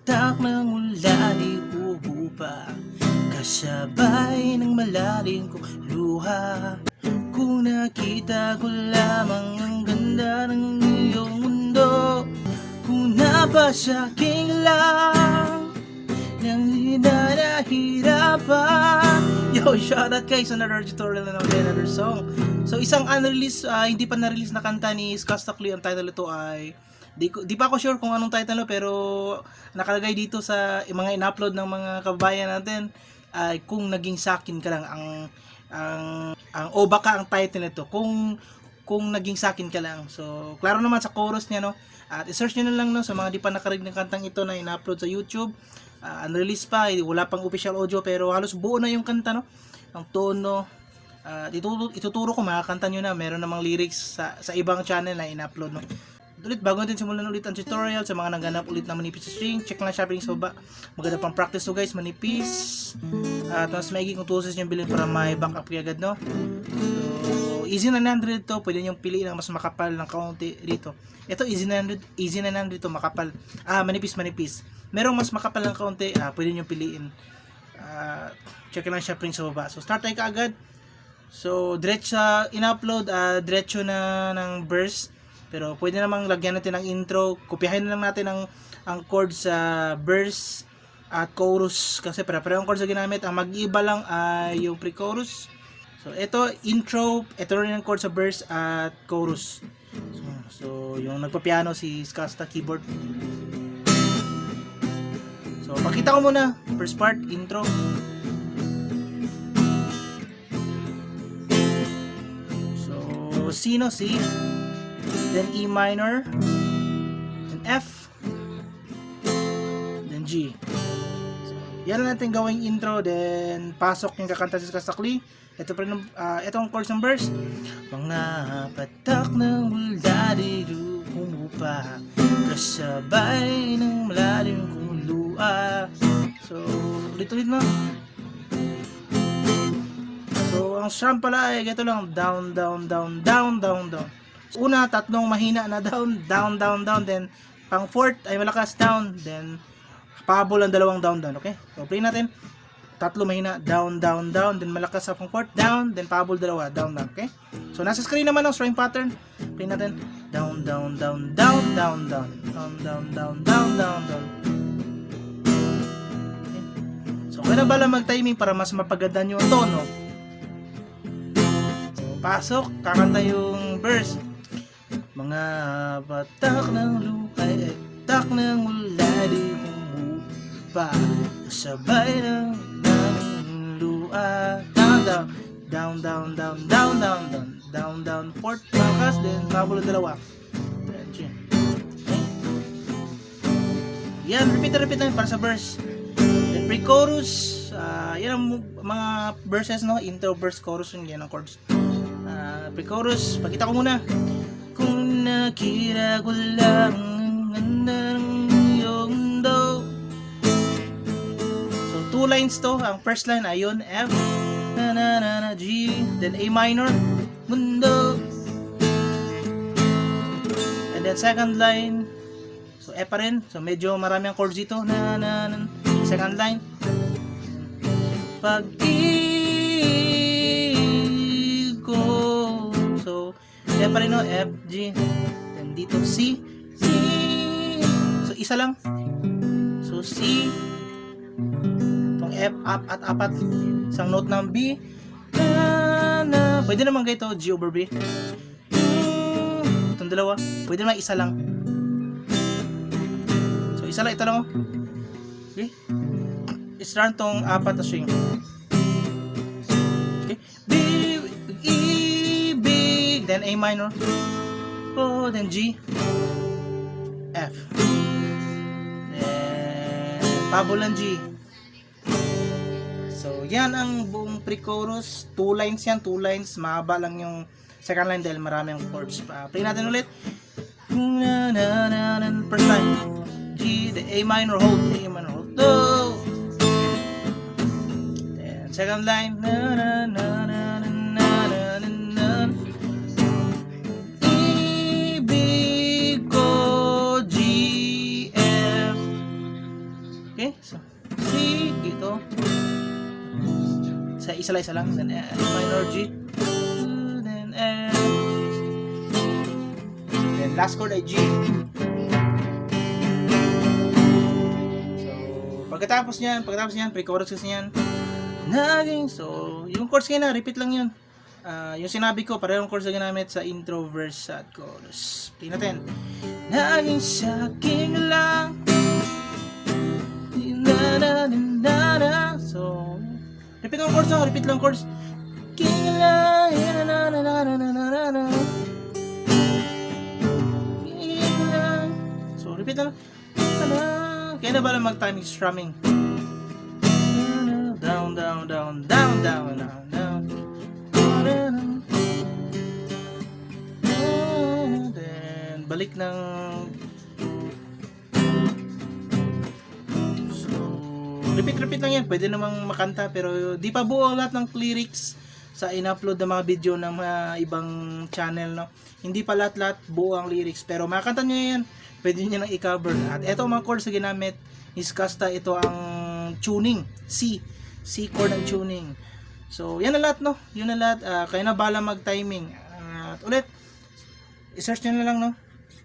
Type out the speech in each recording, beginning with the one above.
patak ng ulan ay humupa, kasabay ng malalim kong luha. Kung nakita ko lamang ang ganda ng iyong mundo, kung napasyaking lang nang hinahirapan. Yo, shoutout guys, another tutorial na naman, another song. So isang unreleased, hindi pa na-release na kanta ni Skastakli. Ang title ito ay di pa ako sure kung anong title, pero nakalagay dito sa mga in-upload ng mga kababayan natin ay kung naging sakin ka lang. O baka ang title nito kung naging sakin ka lang. So klaro naman sa chorus niya, no. At i-search niyo na lang, no, sa mga di pa nakarinig ng kantang ito na in-upload sa YouTube. Unreleased pa, wala pang official audio, pero halos buo na yung kanta, no. Ang tono, ituturo ko, makakanta nyo na. Meron namang lyrics sa ibang channel na in-upload, no. Ulit, bago natin simulan ulit ang tutorial, sa mga naghanap ulit na manipis string, check lang shopping sa baba. Maganda pang practice to guys, manipis. At mas maigi kung tusos nyo bilhin para may backup kayo agad, no. So easy 900 to, pwede nyo piliin ang mas makapal ng kaunti dito. Ito easy 900 to, makapal. Manipis. Merong mas makapal ng kaunti, pwede nyo piliin. Check lang shopping sa baba. So start tayo kaagad. So diretso in-upload, diretso na ng verse. Pero pwede namang lagyan natin ng intro. Kopyahin na lang natin ang chords sa verse at chorus, kasi para-pareho ang chords na ginamit. Ang mag-iiba lang ay yung pre-chorus. So ito intro, ito rin ang chords sa verse at chorus. So yung nagpa-piano si Skasta keyboard. So pakita ko muna first part, intro. So C, no, C, then E minor, then F, then G. So, yan na natin gawing intro, then pasok yung kakanta si Skastakli. Ito pa rin, ito ang chorus ng verse. Mga patak ng ulan humupa, kasabay ng malalim kong luha. So, ulit-ulit na. So, ang strum pala ay ito lang, down. Una, tatlong mahina na down, then pang fourth ay malakas down, then pahabol ang dalawang down, okay? So play natin. Tatlo mahina, down, then malakas sa pang fourth, down, then pahabol dalawa, down, okay? So nasa screen naman ang string pattern. Play natin. Down. Okay? So kaya bala mag-timing para mas mapagandaan yung tono. So pasok, kakanta yung verse. Mga patak ng lukay ay tak ng ulali humupa, kasabay ng luha. Down, fourth, malakas, then pabulo dalawa. Okay. Yan, repeat na para sa verse. Then pre-chorus, yan ang mga verses, no, intro, verse, chorus, yan ang chords. Pre-chorus, pakita ko muna. Kung nakita ko lang ang ganda ng iyong mundo. So 2 lines to. Ang first line ay yun, F, na G, then A minor, mundo. And then second line, so F pa rin. So medyo marami ang chords dito, second line, pag-ibig ko. So F pa rin, no? F, G, then dito C. So isa lang. So C, itong F, up at apat, isang note ng B, pwede naman ganito, G over B. Itong dalawa, pwede naman isa lang. So isa lang, ito lang, oh. Okay, isang tong apat na string. Okay, then A minor, then G, F, then pabulan G. So yan ang buong pre-chorus. 2 lines yan, 2 lines. Mahaba lang yung second line dahil marami ang chords. Play natin ulit. First line, G, the A minor hold, do. Then second line, Okay? So, C, dito. Sa isa lang. Then F minor G. Then F. Then last chord ay G. So, pagkatapos niyan, pre-chorus kasi niyan. Naging, so, yung chords ngayon na, repeat lang yun. Yung sinabi ko, parehong chords na ginamit sa intro, verse, at chorus. Play natin. Naging sa'kin lang. Na. So, repeat lang chords, repeat lang chords. King lang. Na. King lang. So, repeat lang. Kaya na ba lang mag-timing strumming? Down, down, down, down, down, down, down. Then, balik ng... So, repeat lang yan. Pwede namang makanta, pero di pa buo lahat ng lyrics sa in-upload ng mga video ng mga ibang channel, no? Hindi pa lahat buo ang lyrics, pero makakanta nyo yan. Pwede nyo nang i-cover. At eto mga chords na ginamit is kasta ito ang tuning. C chord ang tuning. So, yan na lahat, no? Yun na lahat. Kaya na bala mag-timing. At ulit, i-search nyo na lang, no?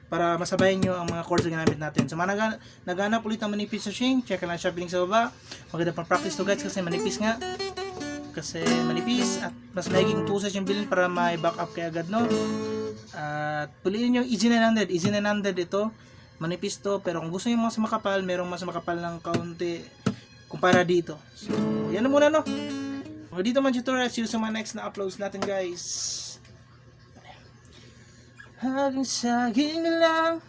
Para masabayan nyo ang mga chords na ginamit natin. So, mga naghanap ulit ng manipis na string, check lang siya link sa baba. Maganda pang practice to guys kasi manipis nga. Kasi manipis at mas magiging tusas yung bilin para may back up kaya agad, no? At piliin yung Easy 900. Easy 900 ito. Manipis to. Pero kung gusto nyo mas makapal, merong mas makapal ng kaunti kumpara dito. So, yan na muna, no? So, dito man tutorial. See you sa mga next na uploads natin, guys. Hanggang saging lang.